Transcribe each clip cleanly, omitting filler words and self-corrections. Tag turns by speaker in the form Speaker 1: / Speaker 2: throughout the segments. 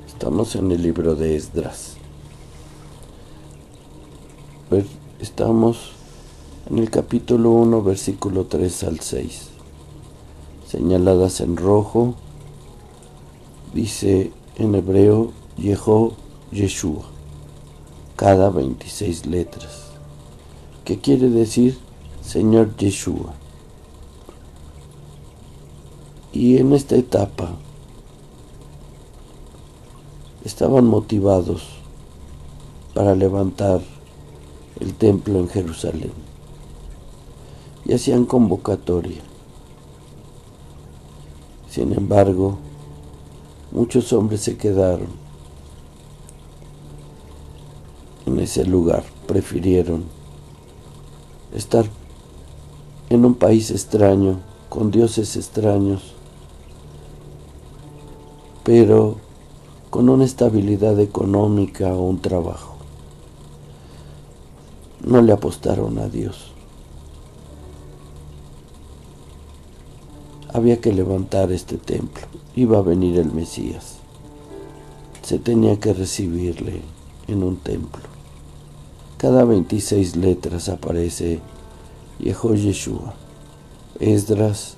Speaker 1: Estamos en el libro de Esdras. Estamos en el capítulo 1, versículo 3 al 6. Señaladas en rojo, dice en hebreo, Yeshua, cada 26 letras. ¿Qué quiere decir Señor Yeshua? Y en esta etapa estaban motivados para levantar el templo en Jerusalén y hacían convocatoria. Sin embargo, muchos hombres se quedaron en ese lugar, prefirieron estar en un país extraño, con dioses extraños, pero con una estabilidad económica o un trabajo. No le apostaron a Dios. Había que levantar este templo. Iba a venir el Mesías. Se tenía que recibirle en un templo. Cada 26 letras aparece Yeshua. Esdras,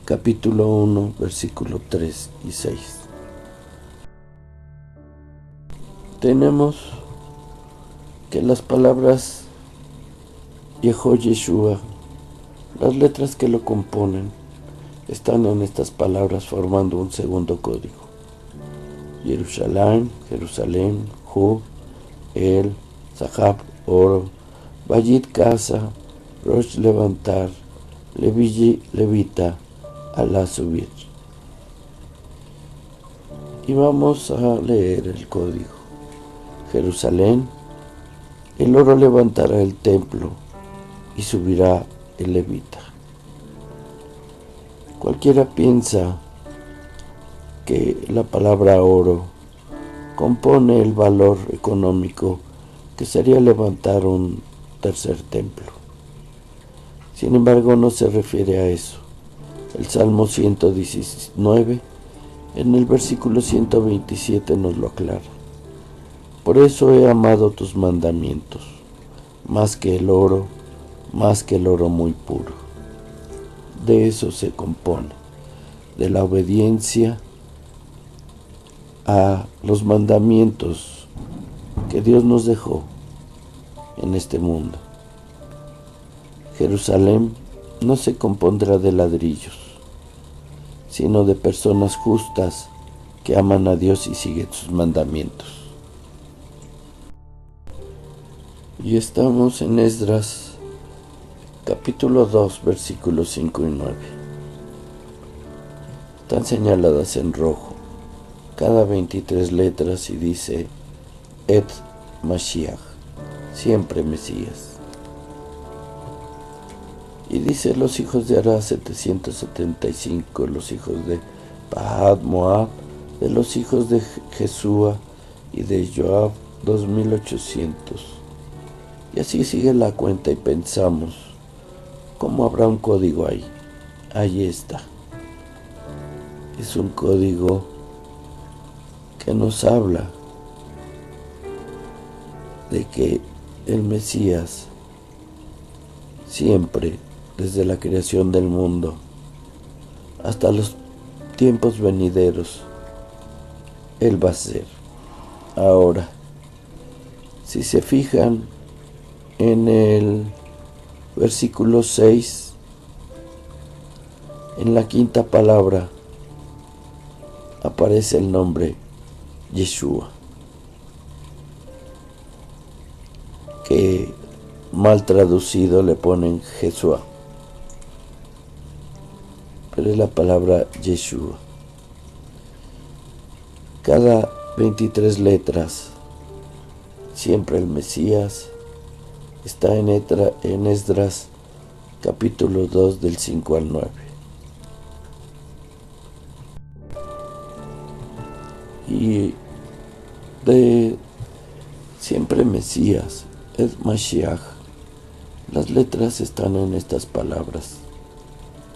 Speaker 1: capítulo 1, versículo 3 y 6. Tenemos que las palabras Yeshua, las letras que lo componen, están en estas palabras formando un segundo código. Jerusalén, El, Zahab, oro, Bayit, casa, Rosh, levantar, Levi, levita, Alá, subir. Y vamos a leer el código. Jerusalén, el oro levantará el templo y subirá el levita. Cualquiera piensa que la palabra oro compone el valor económico que sería levantar un tercer templo. Sin embargo, no se refiere a eso. El Salmo 119, en el versículo 127 nos lo aclara. Por eso he amado tus mandamientos, más que el oro muy puro. De eso se compone, de la obediencia a los mandamientos que Dios nos dejó en este mundo. Jerusalén no se compondrá de ladrillos, sino de personas justas que aman a Dios y siguen sus mandamientos. Y estamos en Esdras, capítulo 2, versículos 5 y 9. Están señaladas en rojo, cada 23 letras, y dice Et Mashiach, siempre Mesías. Y dice los hijos de Ará 775, los hijos de Pahat Moab, de los hijos de Jesúa y de Joab 2800. Y así sigue la cuenta y pensamos, ¿cómo habrá un código ahí? Ahí está. Es un código que nos habla de que el Mesías siempre, desde la creación del mundo hasta los tiempos venideros, Él va a ser. Ahora, si se fijan en el versículo 6, en la quinta palabra aparece el nombre Yeshua, que mal traducido le ponen Jesús, pero es la palabra Yeshua. Cada 23 letras, siempre el Mesías, está en Esdras, capítulo 2, del 5 al 9. Y de Siempre Mesías, es Mashiach. Las letras están en estas palabras,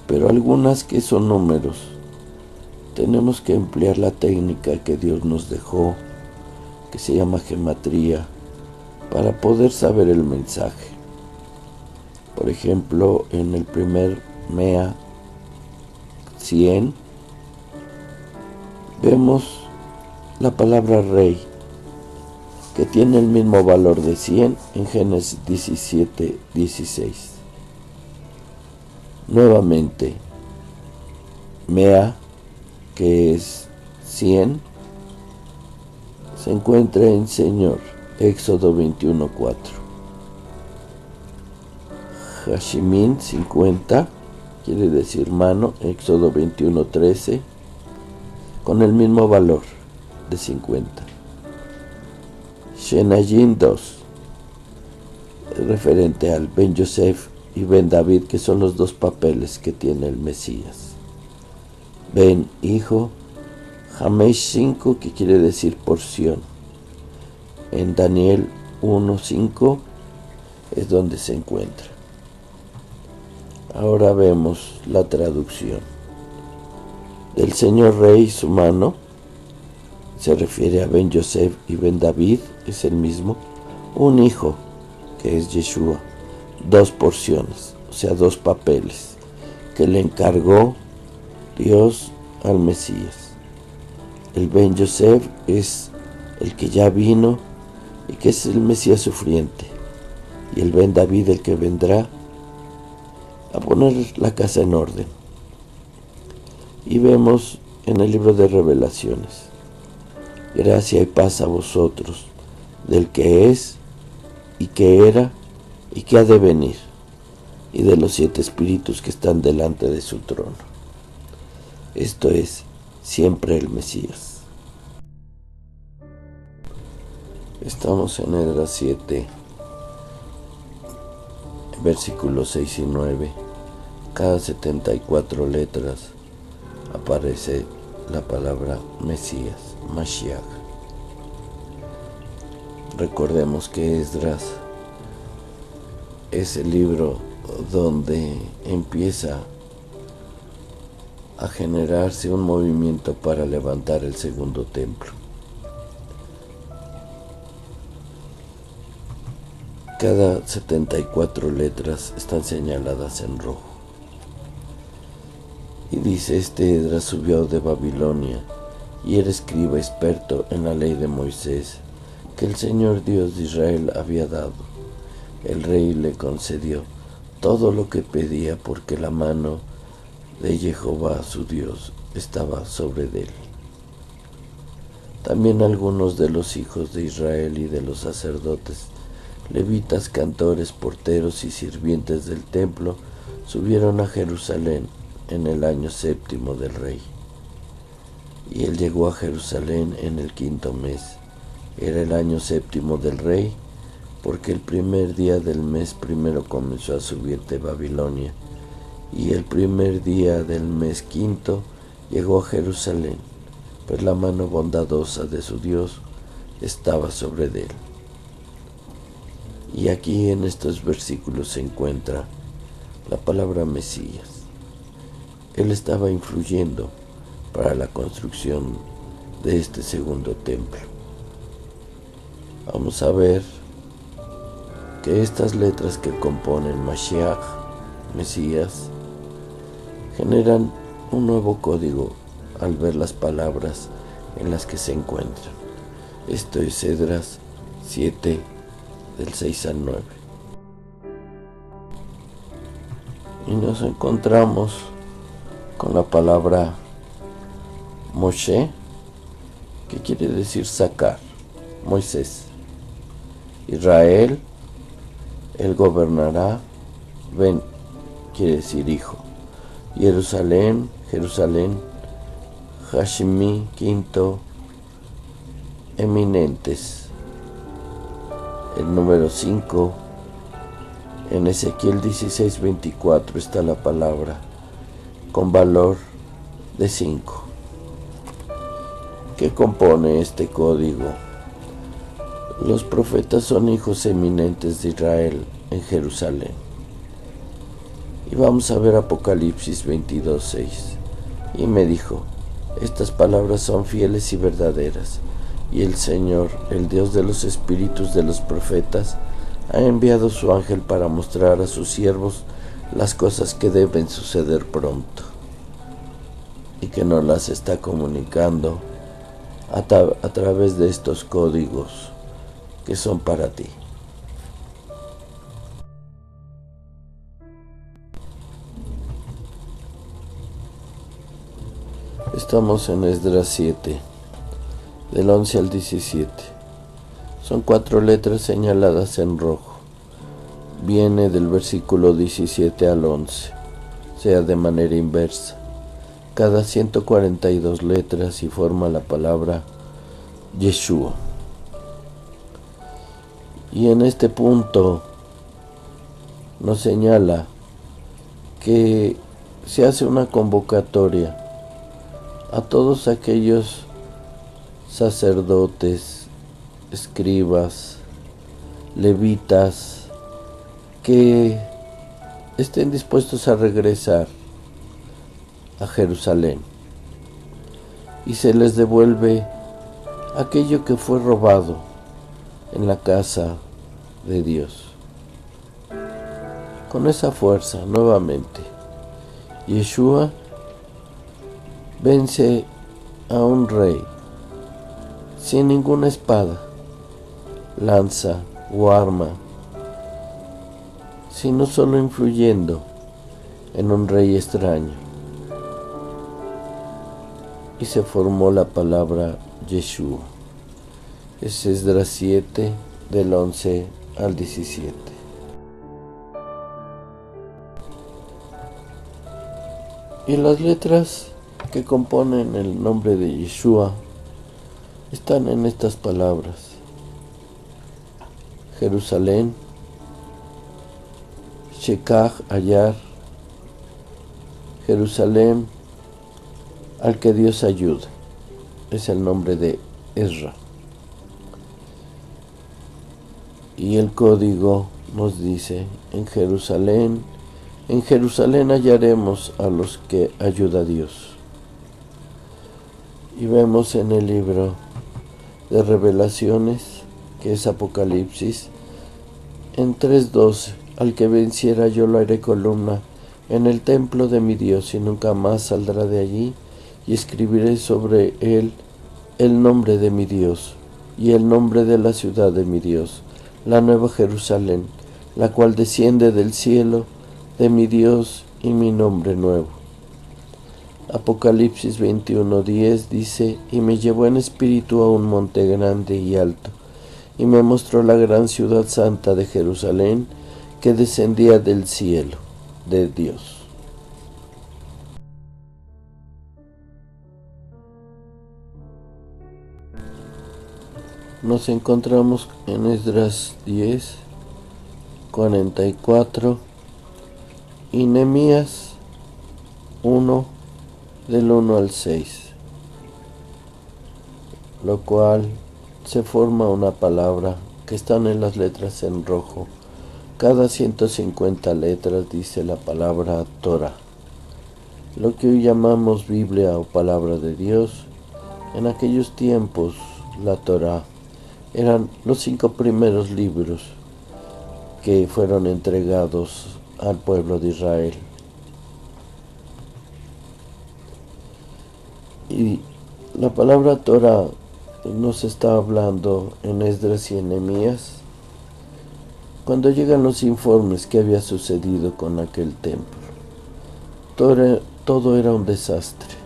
Speaker 1: pero algunas que son números. Tenemos que emplear la técnica que Dios nos dejó, que se llama gematría, para poder saber el mensaje. Por ejemplo, en el primer Mea 100, vemos la palabra rey, que tiene el mismo valor de 100 en Génesis 17:16. Nuevamente, Mea, que es 100, se encuentra en Señor, Éxodo 21:4. Hashimin, 50, quiere decir mano, Éxodo 21:13, con el mismo valor de 50. Shenayim 2, referente al Ben Yosef y Ben David, que son los dos papeles que tiene el Mesías. Ben, hijo, Hamesh 5, que quiere decir porción. En Daniel 1:5 es donde se encuentra. Ahora vemos la traducción. Del Señor Rey, su mano, se refiere a Ben Yosef y Ben David, es el mismo. Un hijo, que es Yeshua. Dos porciones, o sea, dos papeles, que le encargó Dios al Mesías. El Ben Yosef es el que ya vino y que es el Mesías sufriente. Y el Ben David, el que vendrá a poner la casa en orden. Y vemos en el libro de Revelaciones: gracia y paz a vosotros, del que es, y que era, y que ha de venir, y de los 7 espíritus que están delante de su trono. Esto es siempre el Mesías. Estamos en Esdras 7, versículos 6 y 9. Cada 74 letras aparece la palabra Mesías, Mashiach. Recordemos que Esdras es el libro donde empieza a generarse un movimiento para levantar el segundo templo. Cada 74 letras están señaladas en rojo. Y dice: este Esdras subió de Babilonia y era escriba experto en la ley de Moisés, que el Señor Dios de Israel había dado. El rey le concedió todo lo que pedía, porque la mano de Jehová su Dios estaba sobre él. También algunos de los hijos de Israel y de los sacerdotes, levitas, cantores, porteros y sirvientes del templo subieron a Jerusalén en el año 7 del rey. Y él llegó a Jerusalén en el 5º mes. Era el año 7 del rey, porque el primer día del mes primero comenzó a subir de Babilonia, y el primer día del mes 5 llegó a Jerusalén, pues la mano bondadosa de su Dios estaba sobre él. Y aquí en estos versículos se encuentra la palabra Mesías. Él estaba influyendo para la construcción de este segundo templo. Vamos a ver que estas letras que componen Mashiach, Mesías, generan un nuevo código al ver las palabras en las que se encuentran. Esto es Esdras 7, del 6 al 9. Y nos encontramos con la palabra Moshe, que quiere decir sacar, Moisés. Israel, él gobernará. Ben quiere decir hijo. Jerusalén, Jerusalén. Hashimi, quinto, eminentes. El número 5, en Ezequiel 16:24 está la palabra con valor de 5. ¿Qué compone este código? Los profetas son hijos eminentes de Israel en Jerusalén. Y vamos a ver Apocalipsis 22:6. Y me dijo: estas palabras son fieles y verdaderas, y el Señor, el Dios de los espíritus de los profetas, ha enviado su ángel para mostrar a sus siervos las cosas que deben suceder pronto, y que nos las está comunicando a través de estos códigos que son para ti. Estamos en Esdras 7, del 11 al 17. Son 4 letras señaladas en rojo. Viene del versículo 17 al 11, sea de manera inversa. Cada 142 letras y forma la palabra Yeshua. Y en este punto nos señala que se hace una convocatoria a todos aquellos sacerdotes, escribas, levitas, que estén dispuestos a regresar a Jerusalén, y se les devuelve aquello que fue robado en la casa de Dios. Con esa fuerza, nuevamente, Yeshua vence a un rey sin ninguna espada, lanza o arma, sino solo influyendo en un rey extraño. Y se formó la palabra Yeshua. Es Esdras 7, del 11 al 17. Y las letras que componen el nombre de Yeshua están en estas palabras: Jerusalén, Shekaj Ayar, Jerusalén al que Dios ayuda. Es el nombre de Ezra. Y el código nos dice: en Jerusalén hallaremos a los que ayuda a Dios. Y vemos en el libro de Revelaciones, que es Apocalipsis, en 3:12: al que venciera yo lo haré columna en el templo de mi Dios, y nunca más saldrá de allí, y escribiré sobre él el nombre de mi Dios y el nombre de la ciudad de mi Dios, la nueva Jerusalén, la cual desciende del cielo de mi Dios, y mi nombre nuevo. Apocalipsis 21:10 dice: y me llevó en espíritu a un monte grande y alto, y me mostró la gran ciudad santa de Jerusalén, que descendía del cielo de Dios. Nos encontramos en Esdras 10, 44 y Nehemías 1, del 1 al 6, lo cual se forma una palabra que están en las letras en rojo. Cada 150 letras dice la palabra Torah, lo que hoy llamamos Biblia o Palabra de Dios. En aquellos tiempos la Torah eran los 5 primeros libros que fueron entregados al pueblo de Israel. Y la palabra Torah nos está hablando en Esdras y en Nehemías cuando llegan los informes que había sucedido con aquel templo. Todo era un desastre.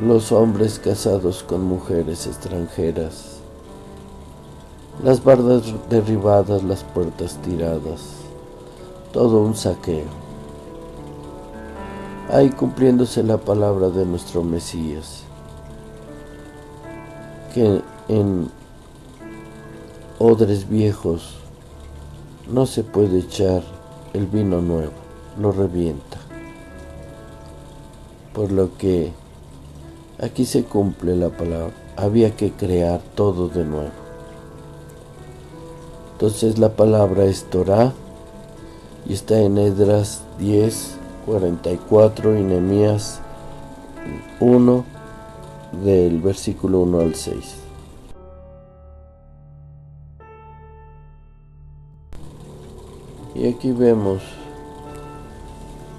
Speaker 1: Los hombres casados con mujeres extranjeras, las bardas derribadas, las puertas tiradas, todo un saqueo. Ahí cumpliéndose la palabra de nuestro Mesías, que en odres viejos no se puede echar el vino nuevo, lo revienta. Por lo que aquí se cumple la palabra, había que crear todo de nuevo. Entonces la palabra es Torah y está en Esdras 10, 44 y Nehemías 1 del versículo 1 al 6. Y aquí vemos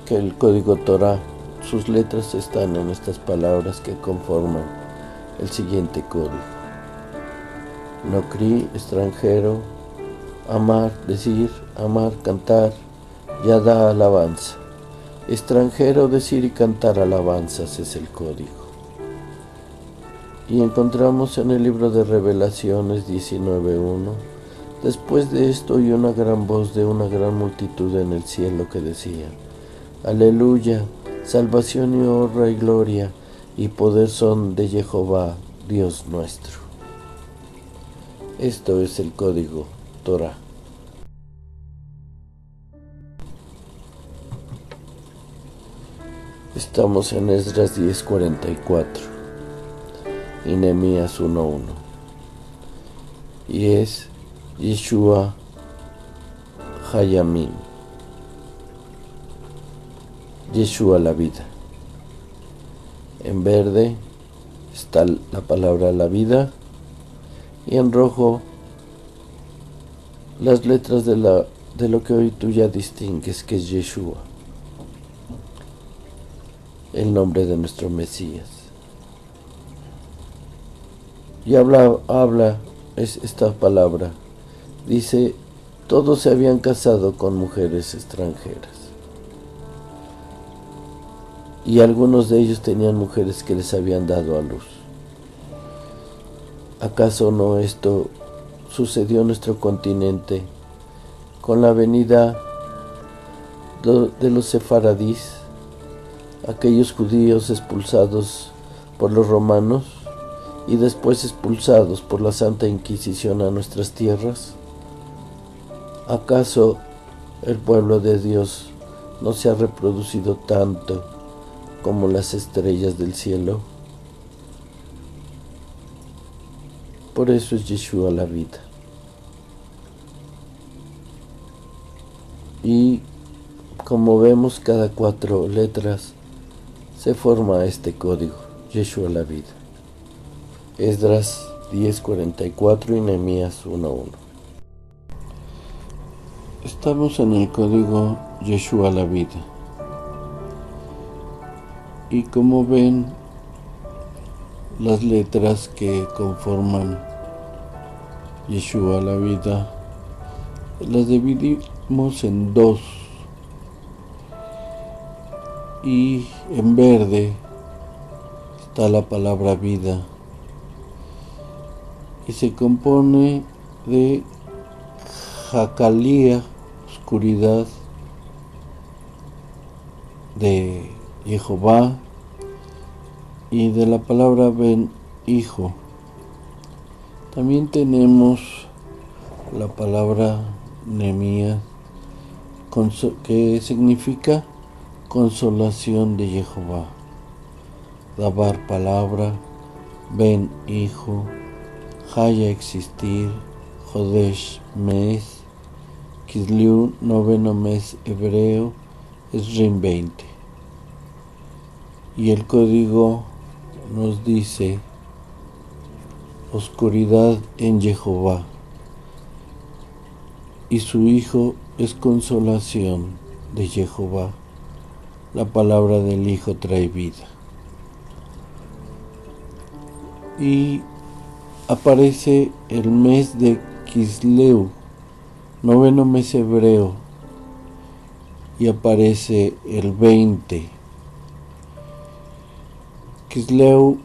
Speaker 1: que el código Torah, sus letras están en estas palabras que conforman el siguiente código. Nokri, extranjero, amar, decir, amar, cantar, yada, alabanza. Extranjero, decir y cantar alabanzas es el código. Y encontramos en el libro de Revelaciones 19:1, después de esto oí una gran voz de una gran multitud en el cielo que decía, Aleluya, salvación y honra y gloria y poder son de Jehová, Dios nuestro. Esto es el código Torah. Estamos en Esdras 10:44 y Nehemías 1:1. Y es Yeshua Hayamin. Yeshua la vida. En verde está la palabra la vida y en rojo las letras de lo que hoy tú ya distingues, que es Yeshua, el nombre de nuestro Mesías. Y habla esta palabra, dice, todos se habían casado con mujeres extranjeras. Y algunos de ellos tenían mujeres que les habían dado a luz. ¿Acaso no esto sucedió en nuestro continente con la venida de los sefaradís, aquellos judíos expulsados por los romanos y después expulsados por la Santa Inquisición a nuestras tierras? ¿Acaso el pueblo de Dios no se ha reproducido tanto como las estrellas del cielo? Por eso es Yeshua la vida. Y como vemos, cada 4 letras se forma este código, Yeshua la vida. Esdras 10:44 y Nehemías 1:1. Estamos en el código Yeshua la vida. Y como ven, las letras que conforman Yeshua la vida las dividimos en 2. Y en verde está la palabra vida y se compone de Jacalía, oscuridad, de Jehová y de la palabra Ben, hijo. También tenemos la palabra Nehemías, que significa consolación de Jehová. Dabar, palabra, Ben, hijo, Haya, existir, Jodesh, mes, Kislev, 9º mes hebreo, Esrim 20. Y el código nos dice oscuridad en Jehová, y su hijo es consolación de Jehová. La palabra del hijo trae vida. Y aparece el mes de Kislev, 9º mes hebreo, y aparece el 20. Kislev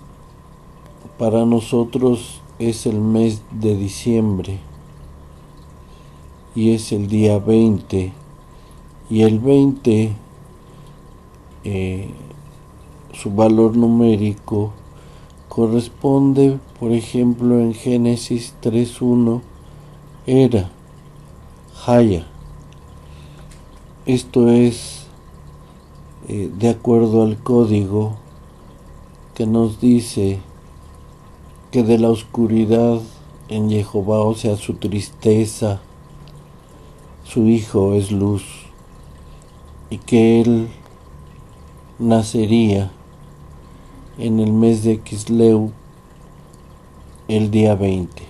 Speaker 1: para nosotros es el mes de diciembre y es el día 20, y el 20 su valor numérico corresponde, por ejemplo, en Génesis 3:1 era Haya. Esto es de acuerdo al código que nos dice que de la oscuridad en Jehová, o sea, su tristeza, su hijo es luz, y que él nacería en el mes de Quisleu el día 20.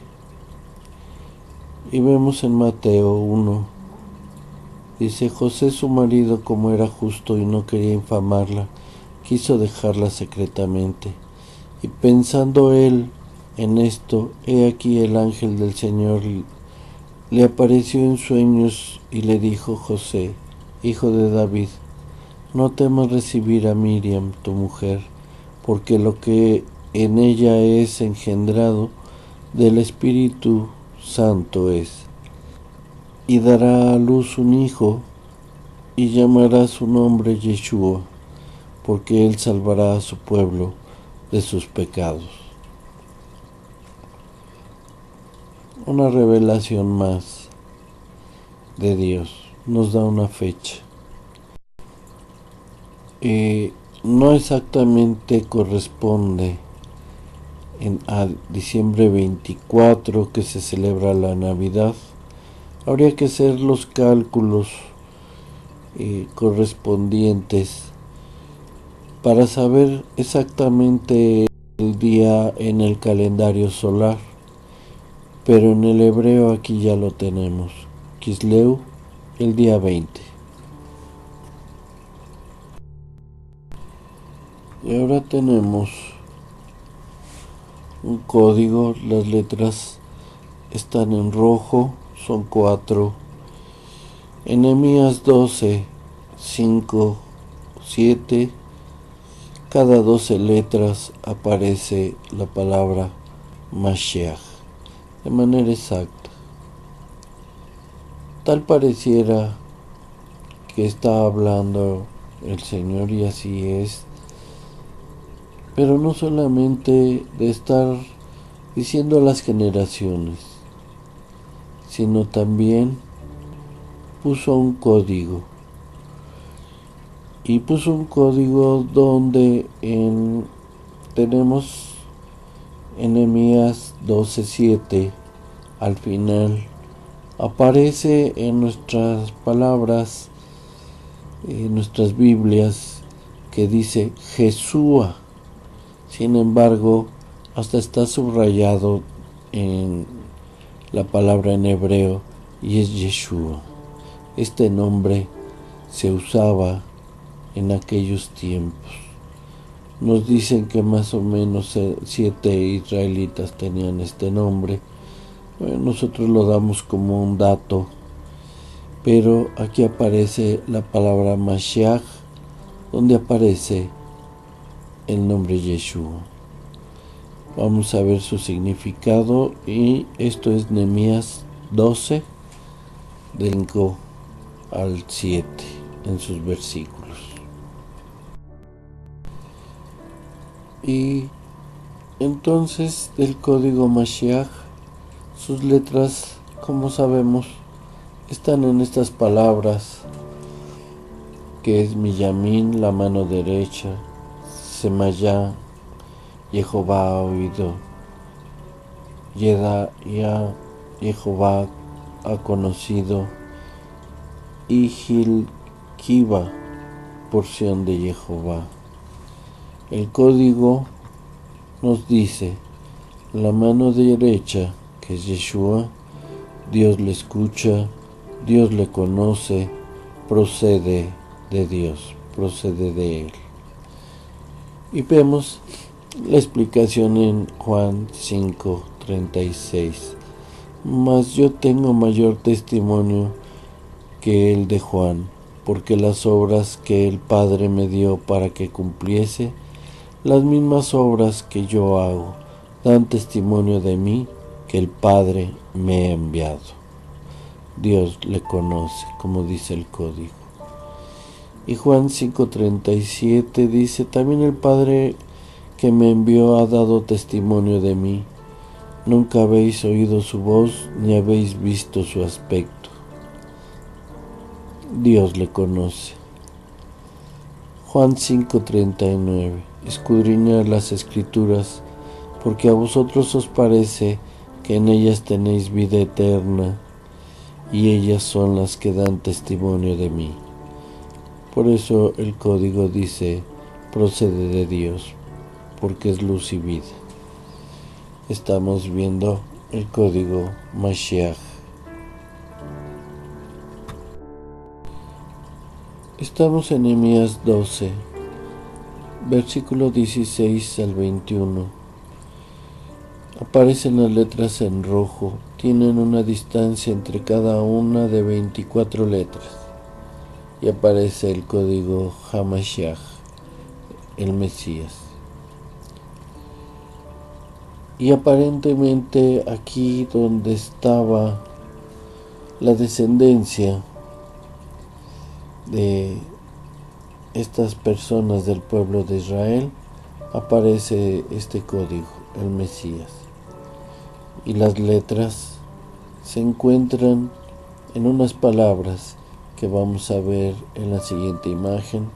Speaker 1: Y vemos en Mateo 1, dice: José su marido, como era justo y no quería infamarla, quiso dejarla secretamente. Y pensando él en esto, he aquí el ángel del Señor le apareció en sueños y le dijo: José, hijo de David, no temas recibir a Miriam, tu mujer, porque lo que en ella es engendrado del Espíritu Santo es, y dará a luz un hijo, y llamará su nombre Yeshua, porque él salvará a su pueblo de sus pecados. Una revelación más de Dios nos da una fecha. No exactamente corresponde a diciembre 24 que se celebra la Navidad. Habría que hacer los cálculos correspondientes para saber exactamente el día en el calendario solar, pero en el hebreo aquí ya lo tenemos: Quisleu, el día 20. Y ahora tenemos un código. Las letras están en rojo, son 4. En Nehemías 12, 5, 7, cada 12 letras aparece la palabra Mashiach de manera exacta. Tal pareciera que está hablando el Señor, y así es, pero no solamente de estar diciendo a las generaciones, sino también puso un código. Y puso un código donde tenemos en Nehemías 12:7, al final aparece en nuestras palabras, en nuestras Biblias, que dice Jesúa. Sin embargo, hasta está subrayado en la palabra en hebreo y es Yeshua. Este nombre se usaba en aquellos tiempos. Nos dicen que más o menos 7 israelitas tenían este nombre. Bueno, nosotros lo damos como un dato, pero aquí aparece la palabra Mashiach, donde aparece el nombre Yeshua. Vamos a ver su significado, y esto es Nehemías 12, del 5 al 7, en sus versículos. Y entonces del código Mashiach, sus letras, como sabemos, están en estas palabras, que es Miyamin, la mano derecha; Semayá, Jehová ha oído; Yedaya, Jehová ha conocido; y Hilkiva, porción de Jehová. El código nos dice: la mano derecha, que es Yeshua, Dios le escucha, Dios le conoce, procede de Dios, procede de Él. Y vemos la explicación en Juan 5:36. Mas yo tengo mayor testimonio que el de Juan, porque las obras que el Padre me dio para que cumpliese, las mismas obras que yo hago, dan testimonio de mí, que el Padre me ha enviado. Dios le conoce, como dice el código. Y Juan 5:37 dice: también el Padre que me envió ha dado testimonio de mí. Nunca habéis oído su voz, ni habéis visto su aspecto. Dios le conoce. Juan 5:39. Escudriñad las Escrituras, porque a vosotros os parece que en ellas tenéis vida eterna, y ellas son las que dan testimonio de mí. Por eso el código dice, procede de Dios, porque es luz y vida. Estamos viendo el código Mashiach. Estamos en Nehemías 12, versículo 16 al 21. Aparecen las letras en rojo, tienen una distancia entre cada una de 24 letras. Y aparece el código HaMashiach, el Mesías. Y aparentemente aquí donde estaba la descendencia de estas personas del pueblo de Israel, aparece este código, el Mesías. Y las letras se encuentran en unas palabras que vamos a ver en la siguiente imagen.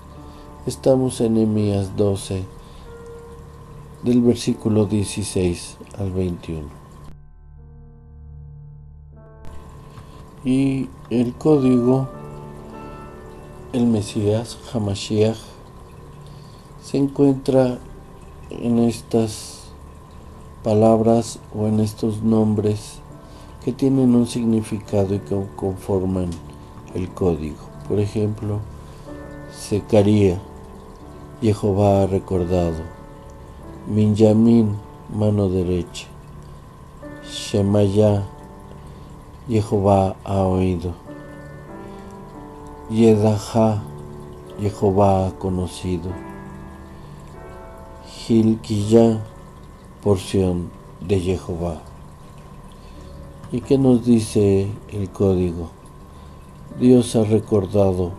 Speaker 1: Estamos en Nehemías 12, del versículo 16 al 21. Y el código, el Mesías, HaMashiach, se encuentra en estas palabras o en estos nombres que tienen un significado y que conforman el código. Por ejemplo, Zecaría, Jehová ha recordado. Benjamín, mano derecha. Shemaya, Jehová ha oído. Yedajá, Jehová ha conocido. Hilquiyá, porción de Jehová. ¿Y qué nos dice el código? Dios ha recordado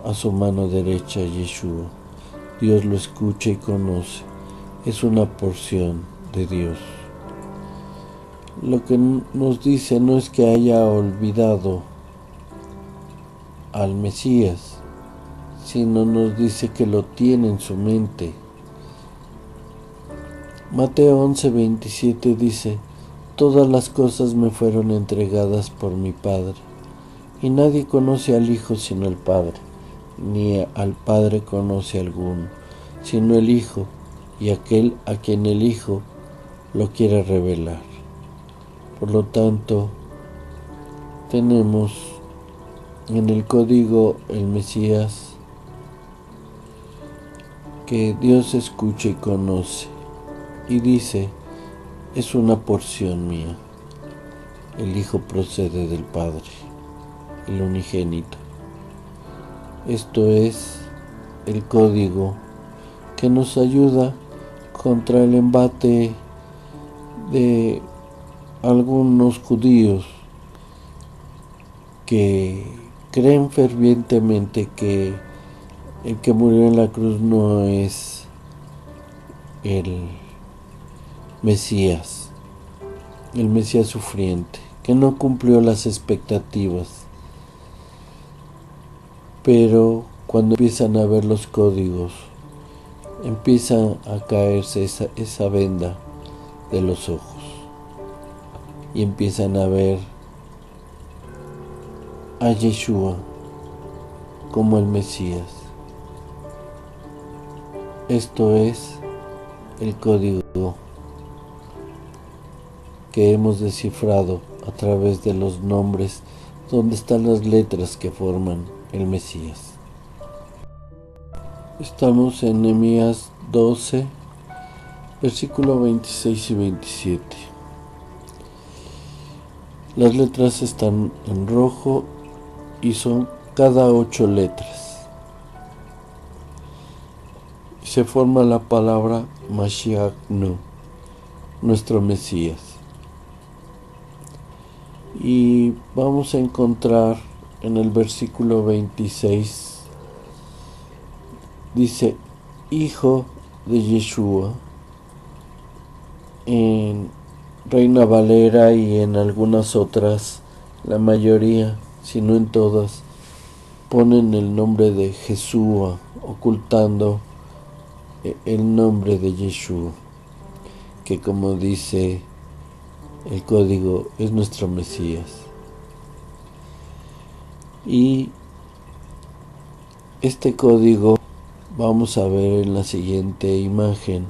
Speaker 1: a su mano derecha Yeshua. Dios lo escucha y conoce. Es una porción de Dios. Lo que nos dice no es que haya olvidado al Mesías, sino nos dice que lo tiene en su mente. Mateo 11:27 dice, todas las cosas me fueron entregadas por mi Padre, y nadie conoce al Hijo sino el Padre, ni al Padre conoce alguno, sino el Hijo, y aquel a quien el Hijo lo quiere revelar. Por lo tanto, tenemos en el código el Mesías que Dios escucha y conoce, y dice, es una porción mía. El Hijo procede del Padre, el unigénito. Esto es el código que nos ayuda contra el embate de algunos judíos que creen fervientemente que el que murió en la cruz no es el Mesías sufriente, que no cumplió las expectativas. Pero cuando empiezan a ver los códigos, empieza a caerse esa venda de los ojos y empiezan a ver a Yeshua como el Mesías. Esto es el código que hemos descifrado a través de los nombres donde están las letras que forman el Mesías. Estamos en Nehemías 12, versículo 26 y 27. Las letras están en rojo y son cada 8 letras. Se forma la palabra Mashiach Nu, nuestro Mesías. Y vamos a encontrar en el versículo 26, dice, Hijo de Yeshua. En Reina Valera y en algunas otras, la mayoría, si no en todas, ponen el nombre de Jesúa, ocultando el nombre de Yeshua. que, como dice el código, es nuestro Mesías. Y este código vamos a ver en la siguiente imagen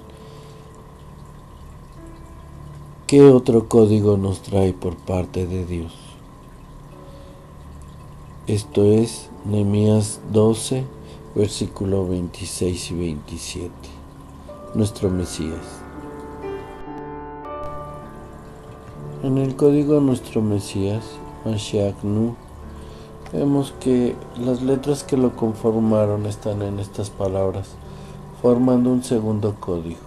Speaker 1: qué otro código nos trae por parte de Dios. Esto es Nehemías 12, versículo 26 y 27. Nuestro Mesías. En el código Nuestro Mesías, Mashiach Nu, vemos que las letras que lo conformaron están en estas palabras, formando un segundo código.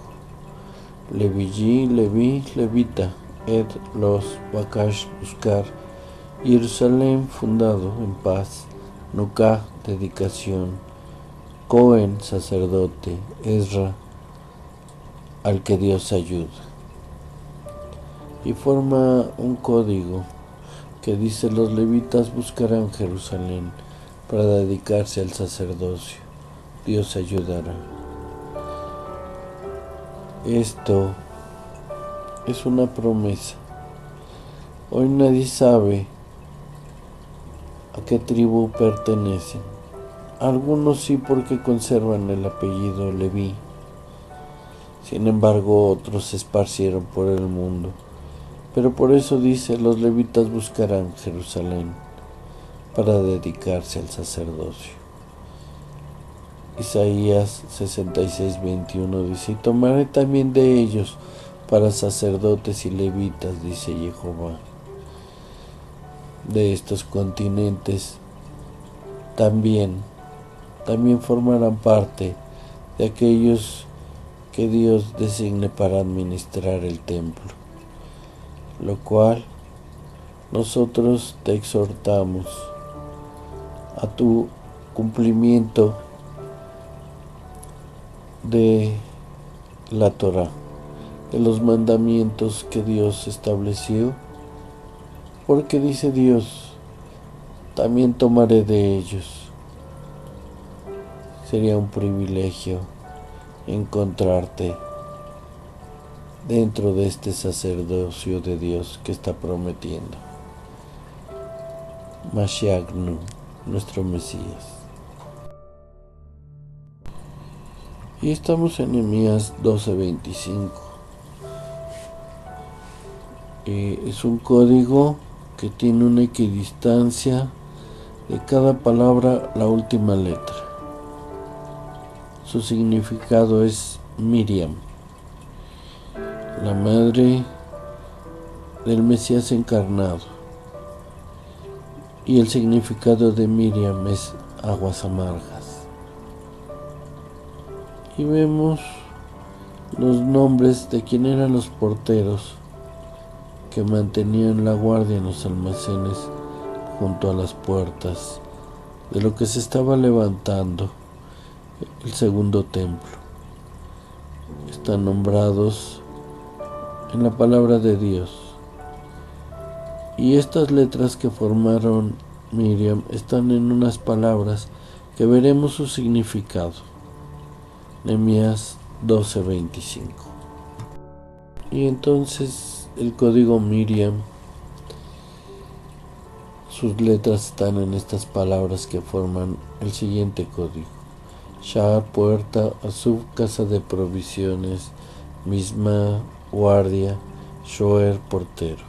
Speaker 1: Levi, Levi, Levita, Ed, Los, Bakash, buscar, Jerusalén fundado en paz, Nuká, dedicación, Cohen, sacerdote, Ezra, al que Dios ayuda. Y forma un código que dice: los levitas buscarán Jerusalén para dedicarse al sacerdocio. Dios ayudará. Esto es una promesa. Hoy nadie sabe a qué tribu pertenecen. Algunos sí, porque conservan el apellido Leví. Sin embargo, otros se esparcieron por el mundo. Pero por eso dice: los levitas buscarán Jerusalén para dedicarse al sacerdocio. Isaías 66:21 dice: y tomaré también de ellos para sacerdotes y levitas, dice Jehová. De estos continentes también formarán parte de aquellos que Dios designe para administrar el templo, lo cual nosotros te exhortamos a tu cumplimiento de la Torá, de los mandamientos que Dios estableció, porque dice Dios: también tomaré de ellos. Sería un privilegio encontrarte dentro de este sacerdocio de Dios que está prometiendo. Mashiach Nu, nuestro Mesías. Y estamos en Nehemías 12:25. Es un código que tiene una equidistancia de cada palabra, la última letra. Su significado es Miriam, la madre del Mesías encarnado. Y el significado de Miriam es aguas amargas. Y vemos los nombres de quién eran los porteros que mantenían la guardia en los almacenes junto a las puertas de lo que se estaba levantando, el segundo templo. Están nombrados en la palabra de Dios. Y estas letras que formaron Miriam están en unas palabras que veremos su significado. Nehemías 12:25. Y entonces el código Miriam, sus letras están en estas palabras que forman el siguiente código. Shah, puerta, Azub, casa de provisiones, Misma, guardia, Shoer, portero.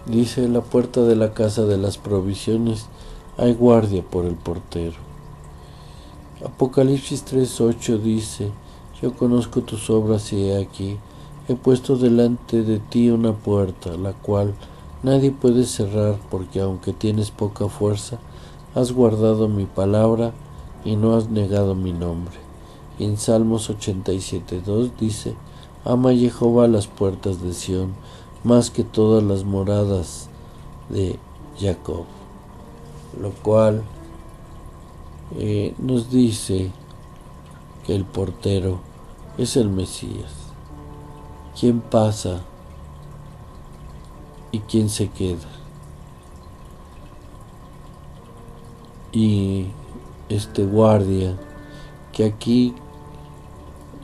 Speaker 1: Dice: la puerta de la casa de las provisiones hay guardia por el portero. Apocalipsis 3:8 dice: yo conozco tus obras y he aquí, he puesto delante de ti una puerta, la cual nadie puede cerrar, porque aunque tienes poca fuerza, has guardado mi palabra y no has negado mi nombre. Y en Salmos 87:2 dice: ama Jehová las puertas de Sión, más que todas las moradas de Jacob. Lo cual nos dice que el portero es el Mesías. ¿Quién pasa y quién se queda? Y este guardia, que aquí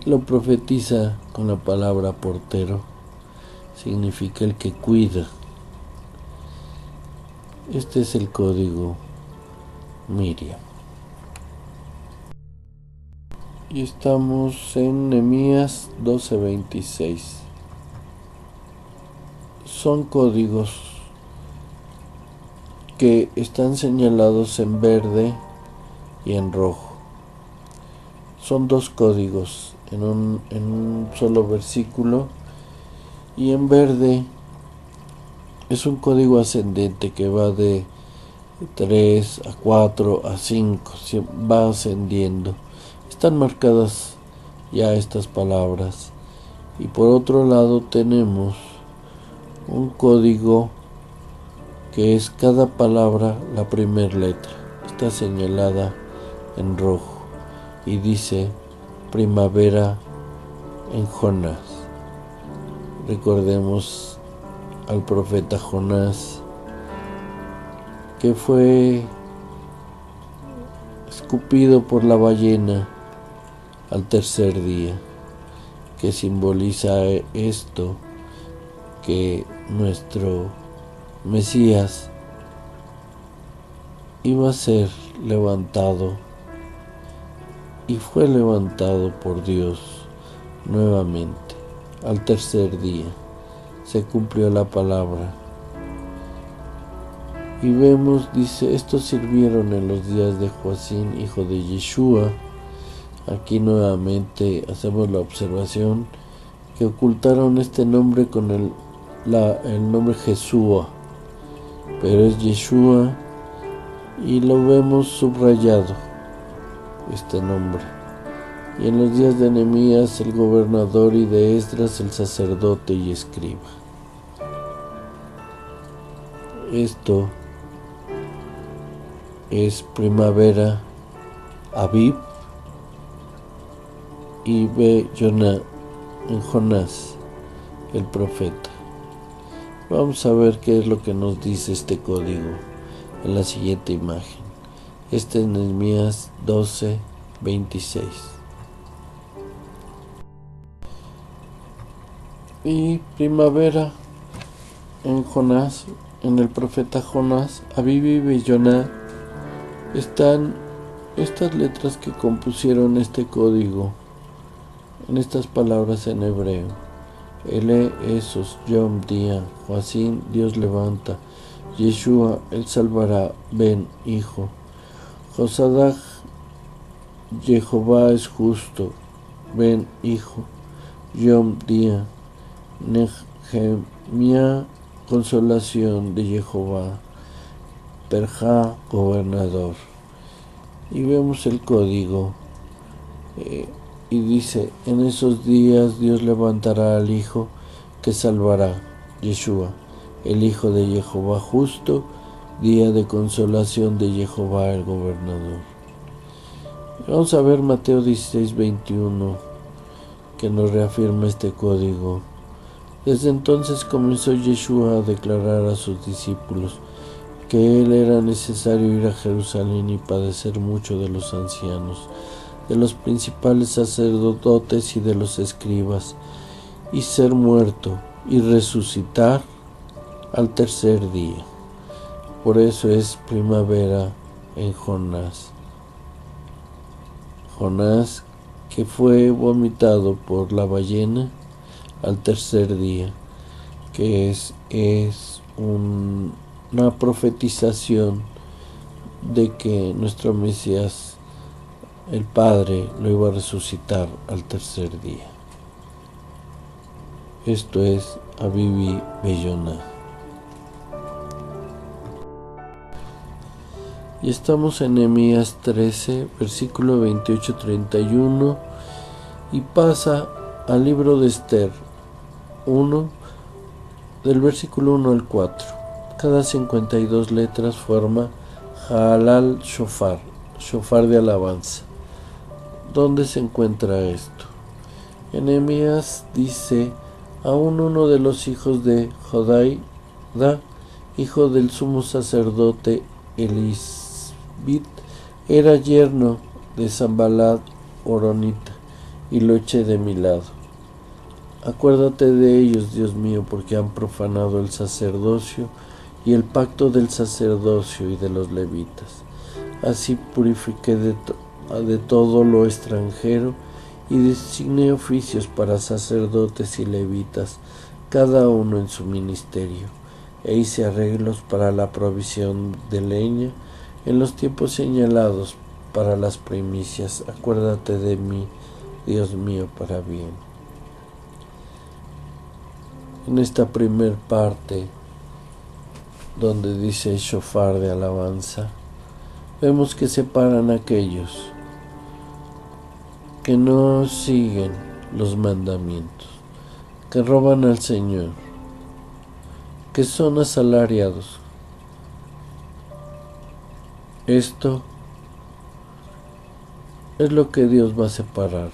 Speaker 1: lo profetiza con la palabra portero. Significa el que cuida. Este es el código Miriam. Y estamos en Nehemías 12:26. Son códigos que están señalados en verde y en rojo. Son dos códigos en un solo versículo, y en verde es un código ascendente que va de 3 a 4 a 5, va ascendiendo. Están marcadas ya estas palabras. Y por otro lado tenemos un código que es cada palabra la primera letra. Está señalada en rojo y dice primavera en Jonás. Recordemos al profeta Jonás, que fue escupido por la ballena al tercer día, que simboliza esto, que nuestro Mesías iba a ser levantado, y fue levantado por Dios nuevamente al tercer día. Se cumplió la palabra. Y vemos, dice, estos sirvieron en los días de Joacín, hijo de Yeshua. Aquí nuevamente hacemos la observación que ocultaron este nombre con el nombre Jesúa, pero es Yeshua, y lo vemos subrayado este nombre. Y en los días de Nehemías el gobernador, y de Esdras el sacerdote y escriba. Esto es primavera, Aviv, y ve en Jonás, el profeta. Vamos a ver qué es lo que nos dice este código en la siguiente imagen. Este es Nehemías 12:26. Y primavera en Jonás, en el profeta Jonás, Aviv y Beyoná, están estas letras que compusieron este código en estas palabras en hebreo. Ele, Esos, Yom, día, Joacín, Dios levanta, Yeshua, él salvará, Ben, hijo, Josadak, Jehová es justo, Ben, hijo, Yom, día, Nehemia, consolación de Jehová, Perja, gobernador. Y vemos el código, y dice, en esos días Dios levantará al Hijo que salvará, Yeshua, el Hijo de Jehová justo, día de consolación de Jehová el gobernador. Vamos a ver Mateo 16:21, que nos reafirma este código. Desde entonces comenzó Yeshua a declarar a sus discípulos que él era necesario ir a Jerusalén y padecer mucho de los ancianos, de los principales sacerdotes y de los escribas, y ser muerto y resucitar al tercer día. Por eso es primavera en Jonás. Jonás, que fue vomitado por la ballena al tercer día, que es una profetización de que nuestro Mesías, el Padre, lo iba a resucitar al tercer día. Esto es Aviv y Beyoná. Y estamos en Nehemías 13, versículo 28-31, y pasa al libro de Esther 1, del versículo 1 al 4. Cada 52 letras forma Halal Shofar, Shofar de alabanza. ¿Dónde se encuentra esto? En Nehemías dice, aún uno de los hijos de Jodaida, hijo del sumo sacerdote Elisbit, era yerno de Sanballat Horonita, y lo eché de mi lado. Acuérdate de ellos, Dios mío, porque han profanado el sacerdocio y el pacto del sacerdocio y de los levitas. Así purifiqué de todo lo extranjero y designé oficios para sacerdotes y levitas, cada uno en su ministerio, e hice arreglos para la provisión de leña en los tiempos señalados para las primicias. Acuérdate de mí, Dios mío, para bien. En esta primer parte, donde dice shofar de alabanza, vemos que separan a aquellos que no siguen los mandamientos, que roban al Señor, que son asalariados. Esto es lo que Dios va a separar,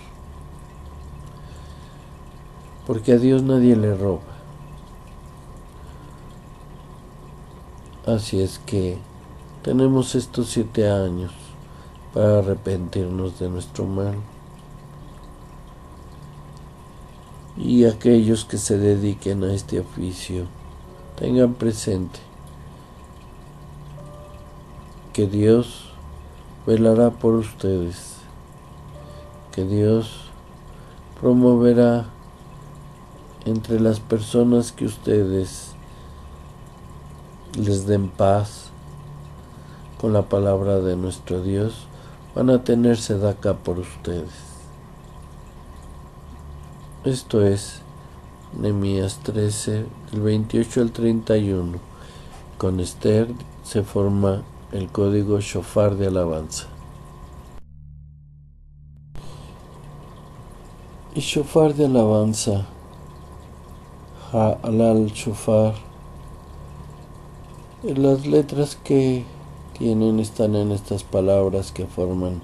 Speaker 1: porque a Dios nadie le roba. Así es que tenemos estos 7 años para arrepentirnos de nuestro mal. Y aquellos que se dediquen a este oficio tengan presente que Dios velará por ustedes, que Dios promoverá entre las personas que ustedes les den paz con la palabra de nuestro Dios, van a tener sedacá por ustedes. Esto es Nehemías 13, del 28 al 31. Con Esther se forma el código shofar de alabanza. Y shofar de alabanza, Ha'alal shofar, las letras que tienen están en estas palabras que forman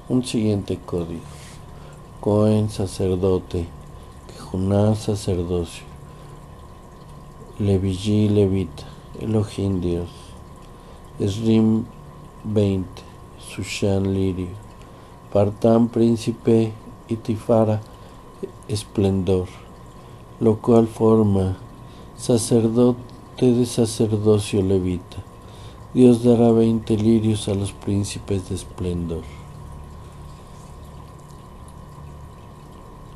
Speaker 1: un siguiente código. Cohen, sacerdote; Kejuná, sacerdocio; Leví, levita; Elohim, Dios; Esrim, 20; Sushan, lirio; Partam, príncipe; y Tifara, esplendor, lo cual forma sacerdote de sacerdocio levita. Dios dará 20 lirios a los príncipes de esplendor.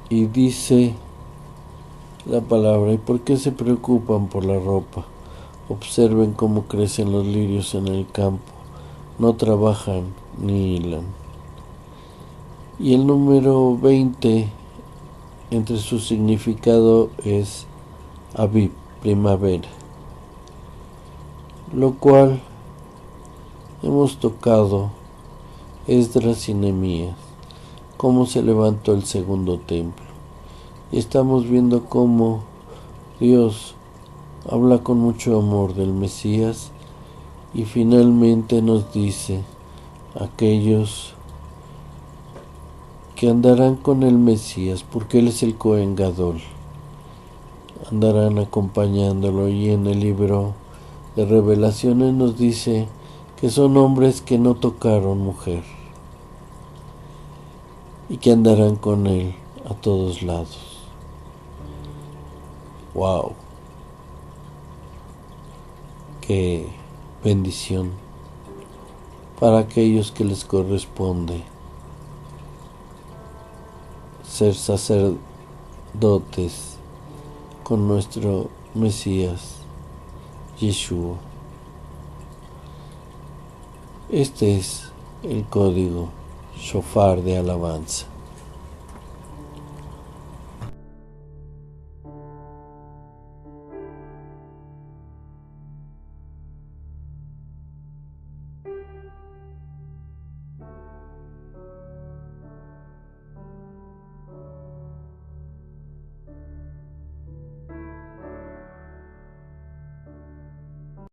Speaker 1: Y dice la palabra: ¿y por qué se preocupan por la ropa? Observen cómo crecen los lirios en el campo, no trabajan ni hilan. Y el número 20, entre su significado, es Aviv, primavera, lo cual hemos tocado Esdras y Nehemías, cómo se levantó el segundo templo. Y estamos viendo cómo Dios habla con mucho amor del Mesías y finalmente nos dice: aquellos que andarán con el Mesías, porque Él es el Cohen Gadol, andarán acompañándolo. Y en el libro de Revelaciones nos dice que son hombres que no tocaron mujer y que andarán con Él a todos lados. ¡Wow! ¡Qué bendición para aquellos que les corresponde ser sacerdotes con nuestro Mesías, Yeshua! Este es el código shofar de alabanza.